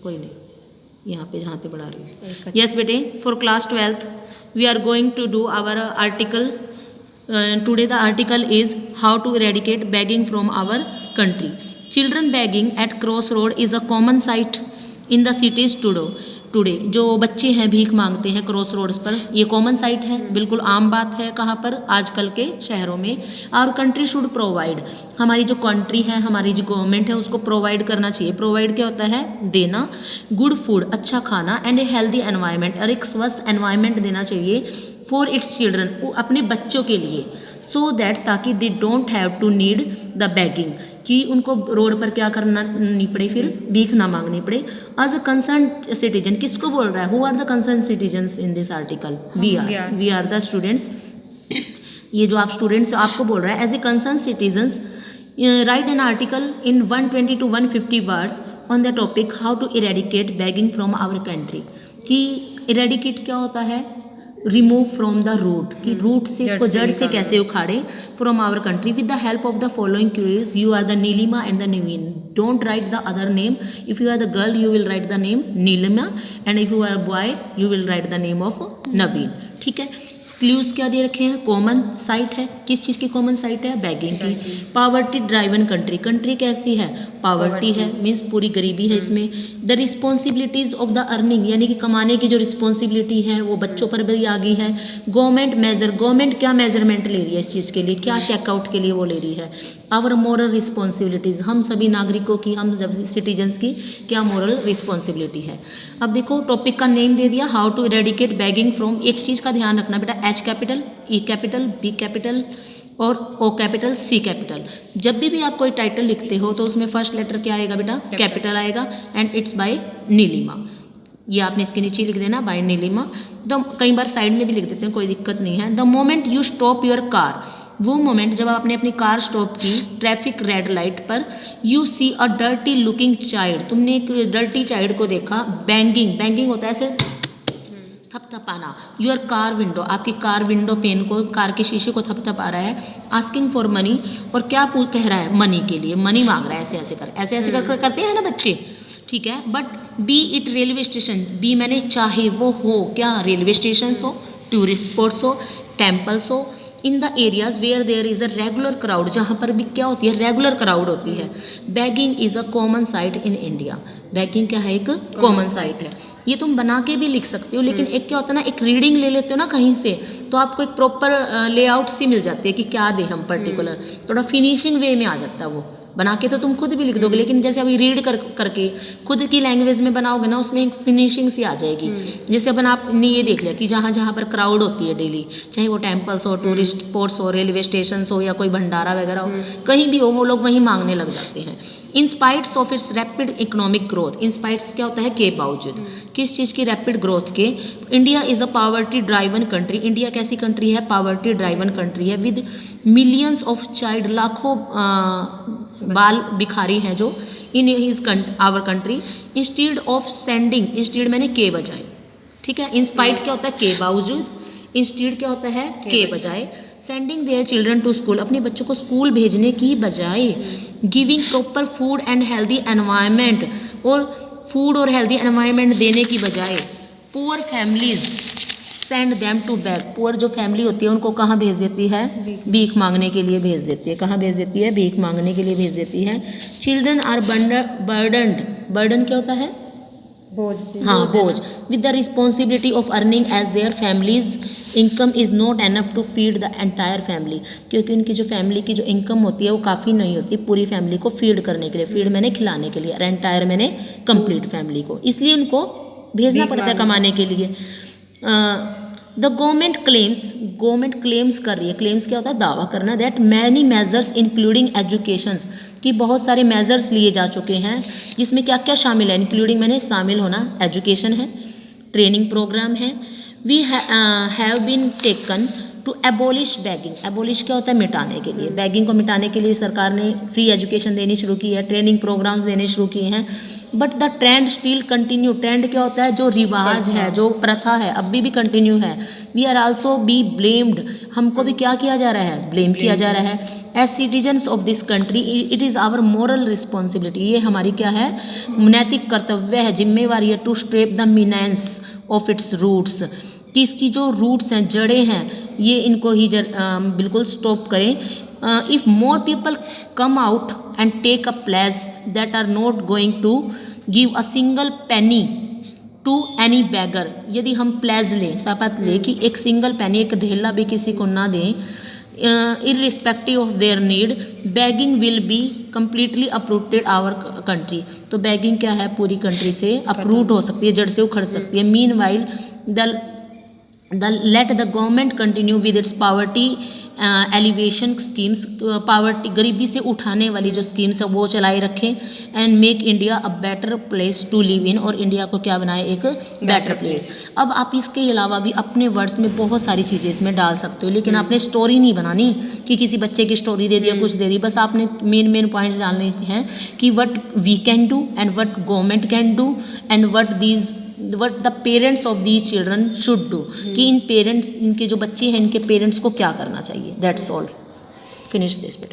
कोई नहीं, यहाँ पे जहाँ पे पढ़ा रही हूँ। यस बेटे, for class 12th we are going to do our article. Today the article is how to eradicate begging from our country. Children begging at cross road is a common sight in the cities today. जो बच्चे हैं भीख मांगते हैं cross roads पर, ये common site है, बिल्कुल आम बात है कहाँ पर, आजकल के शहरों में। और कंट्री शुड प्रोवाइड, हमारी जो कंट्री है, हमारी जो गवर्नमेंट है, उसको प्रोवाइड करना चाहिए। प्रोवाइड क्या होता है? देना। गुड फूड, अच्छा खाना, एंड ए हेल्दी एनवायरनमेंट, और एक स्वस्थ एनवायरनमेंट देना चाहिए फॉर इट्स चिल्ड्रन, अपने बच्चों के लिए। सो दैट, ताकि they don't have to need the begging, कि उनको रोड पर क्या करना नहीं पड़े, फिर भीख ना मांगनी पड़े। एज अ कंसर्न सिटीजन, किसको बोल रहा है? Who are the concern citizens in this article? We are the students. ये जो आप स्टूडेंट्स आपको बोल रहा है, as a concern citizens write an article in 120 to 150 words on the topic how to eradicate begging from our country. कि eradicate क्या होता है? रिमूव फ्रॉम द रूट, कि रूट से इसको जड़ से कैसे उखाड़े from our country with the help of the following queries. You are the Neelima and the Naveen. Don't write the other name. If you are the girl you will write the name Neelima, and if you are boy you will write the name of Naveen. ठीक है। Clues क्या दे रखे हैं? Common site है। किस चीज़ की common site है? बेगिंग की। पावर्टी ड्राइवन कंट्री, कंट्री कैसी है? पावर्टी है, मीन्स पूरी गरीबी है इसमें। The responsibilities of the earning, यानी कि कमाने की जो रिस्पॉन्सिबिलिटी है वो बच्चों पर भी आ गई है। गवर्नमेंट मेजर, गवर्नमेंट क्या मेजरमेंट ले रही है इस चीज़ के लिए, क्या चेकआउट के लिए वो ले रही है। आवर मोरल रिस्पॉन्सिबिलिटीज़, हम सभी नागरिकों की, हम जब सिटीजन्स की क्या मोरल रिस्पॉन्सिबिलिटी है। अब देखो टॉपिक का नेम दे दिया, how to eradicate begging from. एक चीज़ का ध्यान रखना बेटा, H capital, E capital, B capital और ओ कैपिटल, सी कैपिटल। जब भी आप कोई टाइटल लिखते हो तो उसमें फर्स्ट लेटर क्या आएगा बेटा? कैपिटल आएगा। एंड इट्स बाय नीलिमा, ये आपने इसके नीचे लिख देना, बाय नीलिमा। कई बार साइड में भी लिख देते हैं, कोई दिक्कत नहीं है। The moment you stop your car, वो मोमेंट जब आपने अपनी कार स्टॉप की ट्रैफिक रेड लाइट पर, you see a dirty looking child, तुमने एक डर्टी चाइल्ड को देखा। बैंगिंग, बैंगिंग होता है ऐसे थपथपाना। योर कार विंडो, आपकी कार विंडो पेन को, कार के शीशे को थपथपा रहा है। आस्किंग फॉर मनी, और क्या कह रहा है? मनी के लिए, मनी मांग रहा है। ऐसे ऐसे कर, ऐसे ऐसे कर करते हैं ना बच्चे, ठीक है। But be it railway station, be मैंने चाहे वो हो क्या? रेलवे स्टेशन हो, टूरिस्ट स्पॉट्स हो, टेम्पल्स हो, in the areas where there is a regular crowd, जहाँ पर भी क्या होती है? रेगुलर क्राउड होती है। Begging is a common sight in India, begging क्या है? एक कॉमन साइट है। ये तुम बना के भी लिख सकते हो, लेकिन एक क्या होता है ना, एक रीडिंग ले लेते हो ना कहीं से, तो आपको एक प्रॉपर लेआउट सी मिल जाती है कि क्या दे हम पर्टिकुलर, थोड़ा फिनिशिंग वे में आ जाता है वो। बना के तो तुम खुद भी लिख दोगे, लेकिन जैसे अभी रीड करके खुद की लैंग्वेज में बनाओगे ना, उसमें एक फिनिशिंग सी आ जाएगी। जैसे अपन आपने ये देख लिया कि जहाँ जहाँ पर क्राउड होती है डेली, चाहे वो टेम्पल्स हो, टूरिस्ट स्पॉट्स हो, रेलवे स्टेशन हो, या कोई भंडारा वगैरह हो, कहीं भी हो, वो लोग वहीं मांगने लग जाते हैं। In spites of its rapid economic growth, in spites क्या होता है? के बावजूद, किस चीज़ की? रैपिड ग्रोथ के। India is a poverty driven country, India कैसी कंट्री है? पावर्टी ड्राइवन कंट्री है। विद मिलियंस ऑफ चाइल्ड, लाखों बाल भिखारी हैं जो in his our country. Instead of sending, instead मैंने के बजाय, ठीक है। इंस्पाइट क्या होता है? के बावजूद। इंस्टीड क्या होता है? के बजाय। Sending their children to school, अपने बच्चों को स्कूल भेजने की बजाय। Giving proper food and healthy environment, और फूड और हेल्दी एनवायरनमेंट देने की बजाय। Poor families send them to beg, poor जो फैमिली होती है उनको कहाँ भेज देती है? भीख मांगने के लिए भेज देती है। कहाँ भेज देती है? भीख मांगने के लिए भेज देती है। चिल्ड्रन आर बर्डनड, बर्डन क्या होता है? बोझ। हाँ, बोझ। With the responsibility of earning as their families income is not enough to feed the entire family, क्योंकि उनकी जो फैमिली की जो इनकम होती है वो काफ़ी नहीं होती पूरी फैमिली को फीड करने के लिए। फीड मैंने खिलाने के लिए, एंटायर मैंने कंप्लीट फैमिली को, इसलिए उनको भेजना पड़ता है कमाने के लिए। द गवर्नमेंट क्लेम्स कर रही है। क्लेम्स क्या होता है? दावा करना। That many measures including educations, कि बहुत सारे मेजर्स लिए जा चुके हैं, जिसमें क्या क्या शामिल है? इंक्लूडिंग मैंने शामिल होना, एजुकेशन है, ट्रेनिंग प्रोग्राम है। We have been taken to abolish begging. Abolish क्या होता है? मिटाने के लिए। बैगिंग को मिटाने के लिए सरकार ने फ्री एजुकेशन देनी शुरू की है, ट्रेनिंग प्रोग्राम्स देने शुरू किए हैं, but the trend still continue. Trend क्या होता है? जो रिवाज है, जो प्रथा है, अभी भी कंटिन्यू है। We are also be blamed. हमको भी क्या किया जा रहा है? ब्लेम किया जा रहा है। As citizens of this country it is our moral responsibility. ये हमारी क्या है? नैतिक कर्तव्य है, जिम्मेवारी है, to strip the menace of its roots, कि इसकी जो रूट्स हैं, जड़ें हैं, ये इनको ही बिल्कुल स्टॉप करें। If more people come out and take a pledge that are not going to give a single penny to any beggar. यदि हम प्लेज लें, शपथ लें कि एक सिंगल पेनी, एक धेला भी किसी को ना दें, irrespective of their need, begging will be completely uprooted our country. तो बैगिंग क्या है? पूरी कंट्री से अप्रूट हो सकती है, जड़ से उखड़ सकती है। Mean while let the government continue with its poverty elevation schemes, poverty, गरीबी से उठाने वाली जो स्कीम्स है वो चलाए रखें, and make India a better place to live in, और इंडिया को क्या बनाए? एक बेटर प्लेस। अब आप इसके अलावा भी अपने वर्ड्स में बहुत सारी चीज़ें इसमें डाल सकते हो, लेकिन आपने स्टोरी नहीं बनानी कि किसी बच्चे की स्टोरी दे दिया, कुछ दे दी। बस आपने मेन पॉइंट्स डालने हैं कि what we can do and what government can do and what the parents of these children should do, कि इन पेरेंट्स, इनके जो बच्चे हैं, इनके पेरेंट्स को क्या करना चाहिए। दैट्स ऑल, फिनिश दिस बेटा।